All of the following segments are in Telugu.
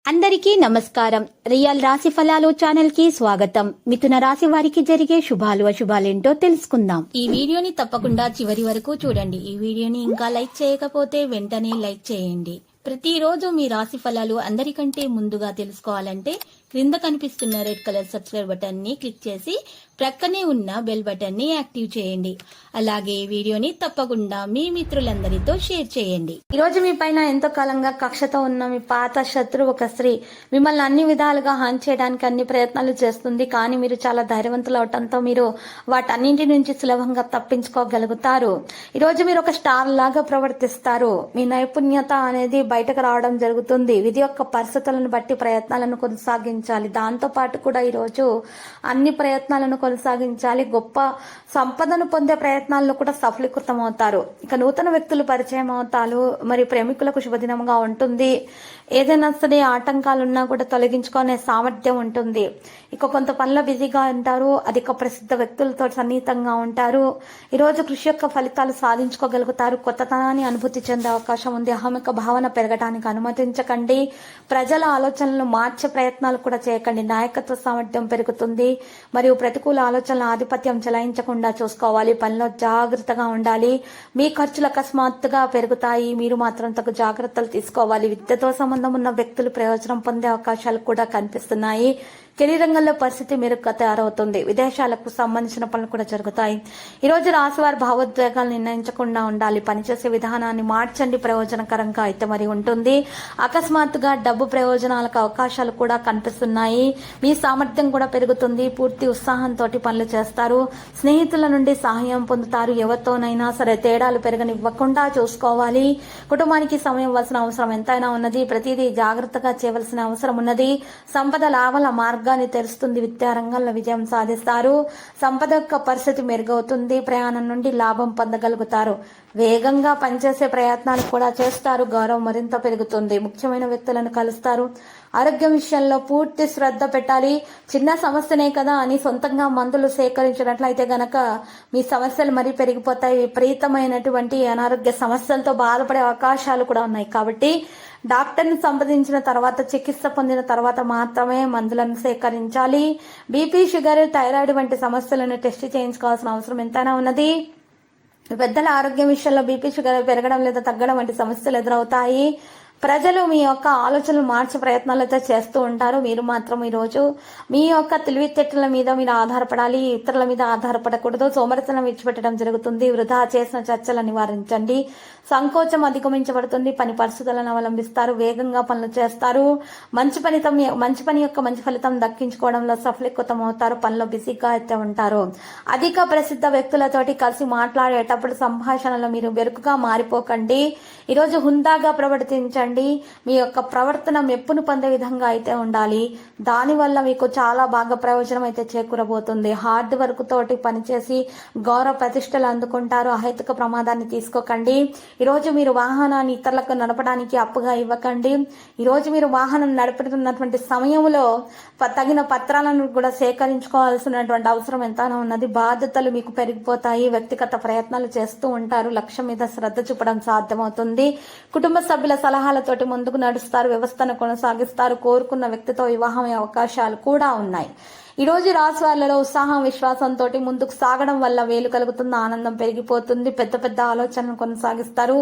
అందరికీ నమస్కారం. రియల్ రాశి ఫలాలు ఛానల్ కి స్వాగతం. మిథున రాశి వారికి జరిగే శుభాలు అశుభాలేంటో తెలుసుకుందాం. ఈ వీడియోని తప్పకుండా చివరి వరకు చూడండి. ఈ వీడియోని ఇంకా లైక్ చేయకపోతే వెంటనే లైక్ చేయండి. ప్రతిరోజు మీ రాశి ఫలాలు అందరికంటే ముందుగా తెలుసుకోవాలంటే క్రింద కనిపిస్తున్న రెడ్ కలర్ సబ్స్క్రైబ్ బటన్ ని క్లిక్ చేసి ప్రక్కనే ఉన్న బెల్ బటన్ ని యాక్టివ్ చేయండి. అలాగే ఈ వీడియోని తప్పకుండా మీ మిత్రులందరితో షేర్ చేయండి. ఈ రోజు మీ పైన ఎంతో కాలంగా కక్షతో ఉన్న మీ పాత శత్రు ఒక స్త్రీ మిమ్మల్ని అన్ని విధాలుగా హాని చేయడానికి అన్ని ప్రయత్నాలు చేస్తుంది. కానీ మీరు చాలా ధైర్యవంతులు అవటంతో మీరు వాటన్నింటి నుంచి సులభంగా తప్పించుకోగలుగుతారు. ఈ రోజు మీరు ఒక స్టార్ లాగా ప్రవర్తిస్తారు. మీ నైపుణ్యత అనేది బయటకు రావడం జరుగుతుంది. విధి యొక్క పరిస్థితులను బట్టి ప్రయత్నాలను కొనసాగించాలి. దాంతో పాటు కూడా ఈ రోజు అన్ని ప్రయత్నాలను కొనసాగించాలి. గొప్ప సంపదను పొందే ప్రయత్నాల్లో కూడా సఫలీకృతం అవుతారు. ఇక నూతన వ్యక్తులు పరిచయం అవుతారు. మరి ప్రేమికులకు శుభదినంగా ఉంటుంది. ఏదైనా సరే ఆటంకాలున్నా కూడా తొలగించుకునే సామర్థ్యం ఉంటుంది. ఇక కొంత పనుల బిజీగా ఉంటారు. అధిక ప్రసిద్ధ వ్యక్తులతో సన్నిహితంగా ఉంటారు. ఈరోజు కృషి యొక్క ఫలితాలు సాధించుకోగలుగుతారు. కొత్తతనాన్ని అనుభూతి చెందే అవకాశం ఉంది. అహమిక భావన పెరగడానికి అనుమతించకండి. ప్రజల ఆలోచనలను మార్చే ప్రయత్నాలు కూడా చేయకండి. నాయకత్వ సామర్థ్యం పెరుగుతుంది. మరియు ప్రతికూల ఆలోచనల ఆధిపత్యం చెలాయించకుండా చూసుకోవాలి. పనిలో జాగ్రత్తగా ఉండాలి. మీ ఖర్చులు అకస్మాత్తుగా పెరుగుతాయి. మీరు మాత్రం తగు జాగ్రత్తలు తీసుకోవాలి. విద్యతో సంబంధం ఉన్న వ్యక్తులు ప్రయోజనం పొందే అవకాశాలు కూడా కనిపిస్తున్నాయి. కెరీర్ రంగంలో పరిస్థితి మెరుగ్గా తయారవుతుంది. విదేశాలకు సంబంధించిన పనులు కూడా జరుగుతాయి. ఈ రోజు రాశివారి భావోద్వేగాలు నిర్ణయించకుండా ఉండాలి. పనిచేసే విధానాన్ని మార్చండి. ప్రయోజనకరంగా అయితే మరి ఉంటుంది. అకస్మాత్తుగా డబ్బు ప్రయోజనాలకు అవకాశాలు కూడా కనిపిస్తున్నాయి. మీ సామర్థ్యం కూడా పెరుగుతుంది. పూర్తి ఉత్సాహంతో పనులు చేస్తారు. స్నేహితుల నుండి సహాయం పొందుతారు. ఎవరితోనైనా సరే తేడాలు పెరగనివ్వకుండా చూసుకోవాలి. కుటుంబానికి సమయం ఇవ్వాల్సిన అవసరం ఎంతైనా ఉన్నది. ప్రతిదీ జాగ్రత్తగా చేయవలసిన అవసరం ఉన్నది. సంపద లాభాల మార్గాన్ని తెరుస్తుంది. విద్యారంగంలో విజయం సాధిస్తారు. సంపద యొక్క పరిస్థితి మెరుగవుతుంది. ప్రయాణం నుండి లాభం పొందగలుగుతారు. వేగంగా పనిచేసే ప్రయత్నాలు కూడా చేస్తారు. గౌరవం మరింత పెరుగుతుంది. ముఖ్యమైన వ్యక్తులను కలుస్తారు. ఆరోగ్యం విషయంలో పూర్తి శ్రద్ధ పెట్టాలి. చిన్న సమస్యనే కదా అని సొంతంగా మందులు సేకరించినట్లయితే గనక మీ సమస్యలు మరీ పెరిగిపోతాయి. విపరీతమైనటువంటి అనారోగ్య సమస్యలతో బాధపడే అవకాశాలు కూడా ఉన్నాయి. కాబట్టి డాక్టర్ని సంప్రదించిన తర్వాత చికిత్స పొందిన తర్వాత మాత్రమే మందులను సేకరించాలి. బీపీ, షుగర్, థైరాయిడ్ వంటి సమస్యలను టెస్ట్ చేయించుకోవాల్సిన అవసరం ఎంతైనా ఉన్నది. పెద్దల ఆరోగ్యం విషయంలో బీపీ, షుగర్ పెరగడం లేదా తగ్గడం వంటి సమస్యలు ఎదురవుతాయి. ప్రజలు మీ యొక్క ఆలోచనలు మార్చే ప్రయత్నాలు అయితే చేస్తూ ఉంటారు. మీరు మాత్రం ఈరోజు మీ యొక్క తెలివితేటల మీద మీరు ఆధారపడాలి. ఇతరుల మీద ఆధారపడకూడదు. సోమరితనం విడిచిపెట్టడం జరుగుతుంది. వృధా చేసిన చర్చలు నివారించండి. సంకోచం అధిగమించబడుతుంది. పని పరిస్థితులను అవలంబిస్తారు. వేగంగా పనులు చేస్తారు. మంచి పని యొక్క మంచి ఫలితం దక్కించుకోవడంలో సఫలీకృతం అవుతారు. పనిలో బిజీగా అయితే ఉంటారు. అధిక ప్రసిద్ధ వ్యక్తులతోటి కలిసి మాట్లాడేటప్పుడు సంభాషణలో మీరు బెరుకుగా మారిపోకండి. ఈరోజు హుందాగా ప్రవర్తించండి. మీ యొక్క ప్రవర్తన మెప్పును పొందే విధంగా అయితే ఉండాలి. దానివల్ల మీకు చాలా బాగా ప్రయోజనం అయితే చేకూరబోతుంది. హార్డ్ వర్క్ తోటి పనిచేసి గౌరవ ప్రతిష్టలు అందుకుంటారు. అహేతుక ప్రమాదాన్ని తీసుకోకండి. ఈరోజు మీరు వాహనాన్ని ఇతరులకు నడపడానికి అప్పుగా ఇవ్వకండి. ఈరోజు మీరు వాహనం నడుపుతున్నటువంటి సమయంలో తగిన పత్రాలను కూడా సేకరించుకోవాల్సినటువంటి అవసరం ఎంతైనా ఉన్నది. బాధ్యతలు మీకు పెరిగిపోతాయి. వ్యక్తిగత ప్రయత్నాలు చేస్తూ ఉంటారు. లక్ష్యం మీద శ్రద్ధ చూపడం సాధ్యమవుతుంది. కుటుంబ సభ్యుల సలహాలతోటి ముందుకు నడుస్తారు. వ్యవస్థను కొనసాగిస్తారు. కోరుకున్న వ్యక్తితో వివాహం అవకాశాలు కూడా ఉన్నాయి. ఈ రోజు రాశి వాళ్లలో ఉత్సాహం, విశ్వాసంతో ముందుకు సాగడం వల్ల వేలు కలుగుతుంది. ఆనందం పెరిగిపోతుంది. పెద్ద పెద్ద ఆలోచనలు కొనసాగిస్తారు.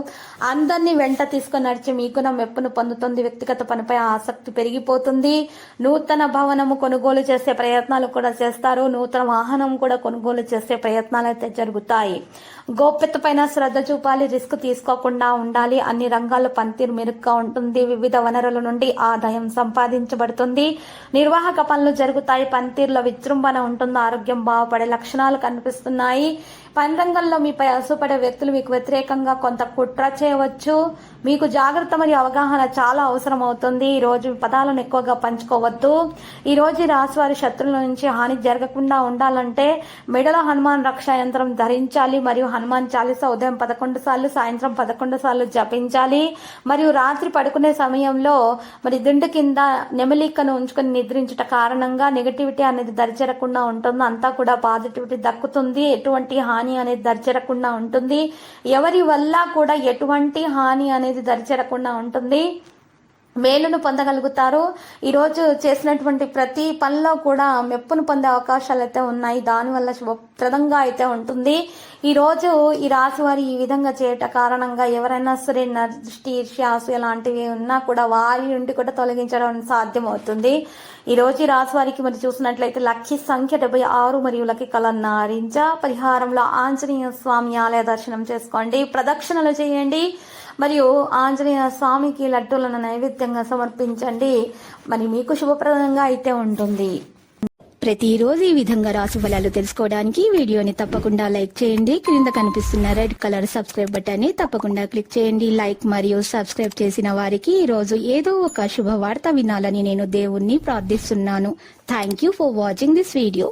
అందరినీ వెంట తీసుకుని నడిచి మీకున్న మెప్పును పొందుతుంది. వ్యక్తిగత పనిపై ఆసక్తి పెరిగిపోతుంది. నూతన భవనము కొనుగోలు చేసే ప్రయత్నాలు కూడా చేస్తారు. నూతన వాహనం కూడా కొనుగోలు చేసే ప్రయత్నాలు అయితే జరుగుతాయి. గోప్యత పైన శ్రద్ధ చూపాలి. రిస్క్ తీసుకోకుండా ఉండాలి. అన్ని రంగాల్లో పనితీరు మెరుగ్గా ఉంటుంది. వివిధ వనరుల నుండి ఆదాయం సంపాదించబడుతుంది. నిర్వాహక పనులు జరుగుతాయి. పనితీరులో విజృంభణ ఉంటుంది. ఆరోగ్యం బాగుపడే లక్షణాలు కనిపిస్తున్నాయి. పని రంగంలో మీపై అసూపడే వ్యక్తులు మీకు వ్యతిరేకంగా కొంత కుట్ర చేయవచ్చు. మీకు జాగ్రత్త మరియు అవగాహన చాలా అవసరం అవుతుంది. ఈ రోజు పదాలను ఎక్కువగా పంచుకోవద్దు. ఈ రోజు రాశివారి శత్రువుల నుంచి హాని జరగకుండా ఉండాలంటే మెడలో హనుమాన్ రక్షా యంత్రం ధరించాలి. మరియు హనుమాన్ చాలీసా ఉదయం 11 సార్లు, సాయంత్రం 11 సార్లు జపించాలి. మరియు రాత్రి పడుకునే సమయంలో మరి దిండు కింద నెమలికను ఉంచుకొని నిద్రించుట కారణంగా నెగటివిటీ అనేది దరిచేరకుండా ఉంటుంది. అంతా కూడా పాజిటివిటీ దక్కుతుంది. ఎటువంటి హాని అనేది దరిచేరకుండా ఉంటుంది. ఎవరి వల్ల కూడా ఎటువంటి హాని అనేది దరిచేరకుండా ఉంటుంది. మేలును పొందగలుగుతారు. ఈ రోజు చేసినటువంటి ప్రతి పనిలో కూడా మెప్పును పొందే అవకాశాలు అయితే ఉన్నాయి. దానివల్ల శుభప్రదంగా అయితే ఉంటుంది. ఈ రోజు ఈ రాశి వారి ఈ విధంగా చేయట కారణంగా ఎవరైనా సరే నష్టి ఈర్ష్యాసు లాంటివి ఉన్నా కూడా వారి నుండి కూడా తొలగించడం సాధ్యమవుతుంది. ఈ రోజు ఈ రాశి వారికి మరి చూసినట్లయితే లక్కీ సంఖ్య 76 మరియు లక్కీ కలర్ నారింజ. పరిహారంలో ఆంజనేయ స్వామి ఆలయ దర్శనం చేసుకోండి, ప్రదక్షిణలు చేయండి, మరియు ఆంజనేయ స్వామికి లడ్డూలను నైవేద్యంగా సమర్పించండి. మరి మీకు శుభప్రదంగా అయితే ఉంటుంది. ప్రతిరోజు ఈ విధంగా రాశి ఫలాలు తెలుసుకోవడానికి వీడియోని తప్పకుండా లైక్ చేయండి. క్రింద కనిపిస్తున్న రెడ్ కలర్ సబ్స్క్రైబ్ బటన్ ని తప్పకుండా క్లిక్ చేయండి. లైక్ మరియు సబ్స్క్రైబ్ చేసిన వారికి ఈ రోజు ఏదో ఒక శుభవార్త వినాలని నేను దేవుణ్ణి ప్రార్థిస్తున్నాను. Thank you for watching this video.